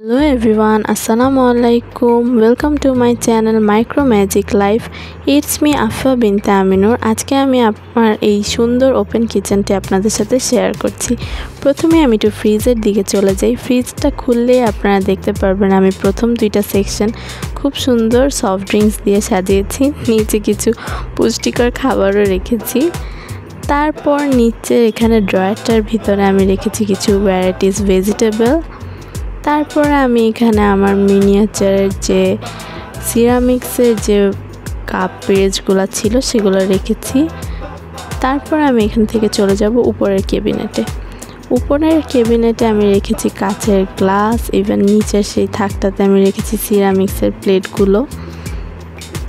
Hello everyone, Assalamu alaikum. Welcome to my channel Micro Magic Life. It's me Afa bint Aminur. আজকে আমি আমার এই সুন্দর open কিচেনটি আপনাদের সাথে শেয়ার করছি। প্রথমে আমি একটু ফ্রিজের দিকে চলে যাই। ফ্রিজটা খুললে আপনারা দেখতে পারবেন আমি প্রথম দুইটা সেকশন খুব সুন্দর সফট ড্রিঙ্কস দিয়ে সাজিয়েছি। নিচে কিছু পুষ্টিকর খাবারও রেখেছি। তারপর নিচে এখানে ড্রয়ারটার ভিতরে আমি রেখেছি কিছু ভ্যারাইটিস ভেজিটেবল। তারপরে আমি এখানে আমার মিনিয়েচারের যে সিরামিক্সের যে কাপ পেজগুলো ছিল সেগুলো রেখেছি। তারপর আমি এখান থেকে চলে যাব উপরের ক্যাবিনেটে। উপরের ক্যাবিনেটে আমি রেখেছি কাচের গ্লাস, ইভেন নিচের সেই থাকটাতে আমি রেখেছি সিরামিক্সের প্লেটগুলো।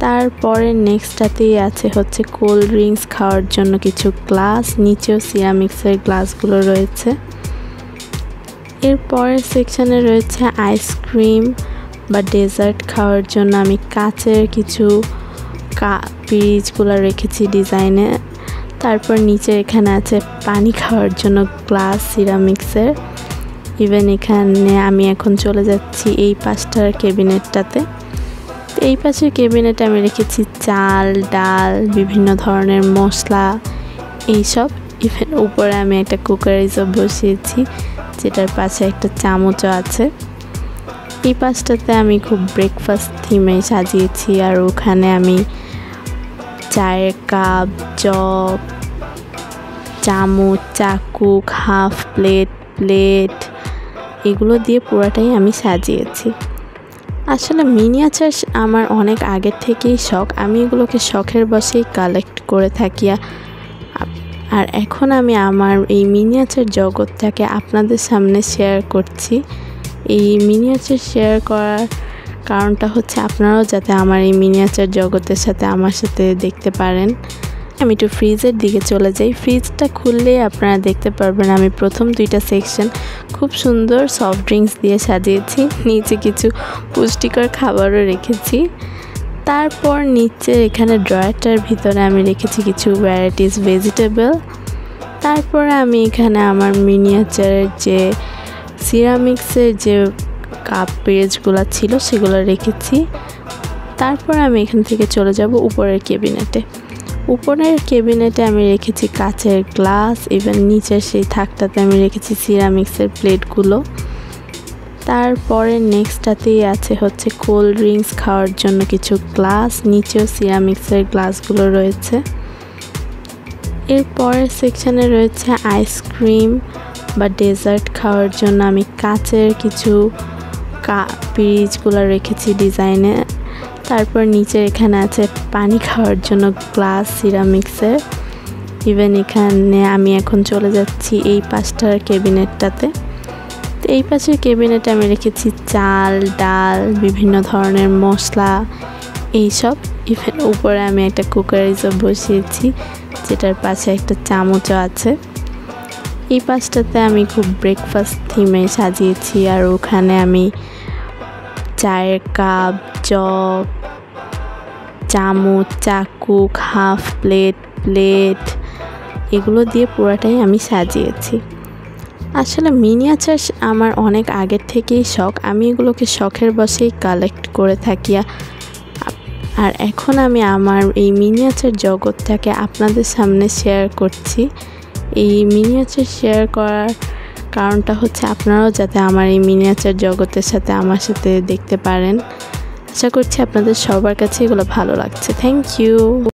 তারপরে নেক্সটটাতেই আছে হচ্ছে কোল্ড ড্রিঙ্কস খাওয়ার জন্য কিছু গ্লাস, নিচেও সিরামিক্সের গ্লাসগুলো রয়েছে। এরপরের সেকশানে রয়েছে আইসক্রিম বা ডেজার্ট খাওয়ার জন্য আমি কাচের কিছু পিরিচগুলো রেখেছি ডিজাইনে। তারপর নিচে এখানে আছে পানি খাওয়ার জন্য গ্লাস সিরামিক্সের। ইভেন এখানে আমি এখন চলে যাচ্ছি এই পাশটার ক্যাবিনেটটাতে। এই পাশের ক্যাবিনেটে আমি রেখেছি চাল, ডাল, বিভিন্ন ধরনের মশলা এইসব। ইভেন উপরে আমি একটা কুকারিজও বসিয়েছি যেটার পাশে একটা চামচও আছে। এই পাশটাতে আমি খুব ব্রেকফাস্ট থিমে সাজিয়েছি, আর ওখানে আমি চায়ের কাপ, জগ, চামচ, চাকু, হাফ প্লেট এগুলো দিয়ে পুরাটাই আমি সাজিয়েছি। আসলে মিনিয়েচার আমার অনেক আগের থেকেই শখ। আমি এগুলোকে শখের বশেই কালেক্ট করে থাকি। আর এখন আমি আমার এই মিনিয়েচার জগৎটাকে আপনাদের সামনে শেয়ার করছি। এই মিনিয়েচার শেয়ার করার কারণটা হচ্ছে আপনারাও যাতে আমার এই মিনিয়েচার জগতের সাথে আমার সাথে দেখতে পারেন। আমি একটু ফ্রিজের দিকে চলে যাই। ফ্রিজটা খুললে আপনারা দেখতে পারবেন আমি প্রথম দুইটা সেকশন খুব সুন্দর সফট ড্রিঙ্কস দিয়ে সাজিয়েছি। নিচে কিছু পুষ্টিকর খাবারও রেখেছি। তারপর নিচে এখানে ড্রয়ারটার ভিতরে আমি রেখেছি কিছু ভ্যারাইটিস ভেজিটেবল। তারপরে আমি এখানে আমার মিনিয়েচারের যে সিরামিক্সের যে কাপ পেজগুলো ছিল সেগুলো রেখেছি। তারপর আমি এখান থেকে চলে যাব উপরের ক্যাবিনেটে। উপরের ক্যাবিনেটে আমি রেখেছি কাচের গ্লাস, ইভেন নিচের সেই থাকটাতে আমি রেখেছি সিরামিক্সের প্লেটগুলো। তারপরে নেক্সটটাতেই আছে হচ্ছে কোল্ড ড্রিঙ্কস খাওয়ার জন্য কিছু গ্লাস, নিচেও সিরামিক্সের গ্লাসগুলো রয়েছে। এরপরের সেকশানে রয়েছে আইসক্রিম বা ডেজার্ট খাওয়ার জন্য আমি কাচের কিছু পিরিচগুলো রেখেছি ডিজাইনে। তারপর নিচে এখানে আছে পানি খাওয়ার জন্য গ্লাস সিরামিক্সের। ইভেন এখানে আমি এখন চলে যাচ্ছি এই পাশটার ক্যাবিনেটটাতে। এই পাশের ক্যাবিনেটে আমি রেখেছি চাল, ডাল, বিভিন্ন ধরনের মশলা এইসব। ইভেন উপরে আমি একটা কুকারিজও বসিয়েছি যেটার পাশে একটা চামচও আছে। এই পাশটাতে আমি খুব ব্রেকফাস্ট থিমে সাজিয়েছি, আর ওখানে আমি চায়ের কাপ, জগ, চামচ, চাকু, হাফ প্লেট এগুলো দিয়ে পুরাটাই আমি সাজিয়েছি। আসলে মিনিয়েচার আমার অনেক আগের থেকেই শখ। আমি এগুলোকে শখের বশেই কালেক্ট করে থাকি। আর এখন আমি আমার এই মিনিয়েচার জগৎটাকে আপনাদের সামনে শেয়ার করছি। এই মিনিয়েচার শেয়ার করার কারণটা হচ্ছে আপনারাও যাতে আমার এই মিনিয়েচার জগতের সাথে আমার সাথে দেখতে পারেন। আশা করছি আপনাদের সবার কাছে এগুলো ভালো লাগছে। Thank you.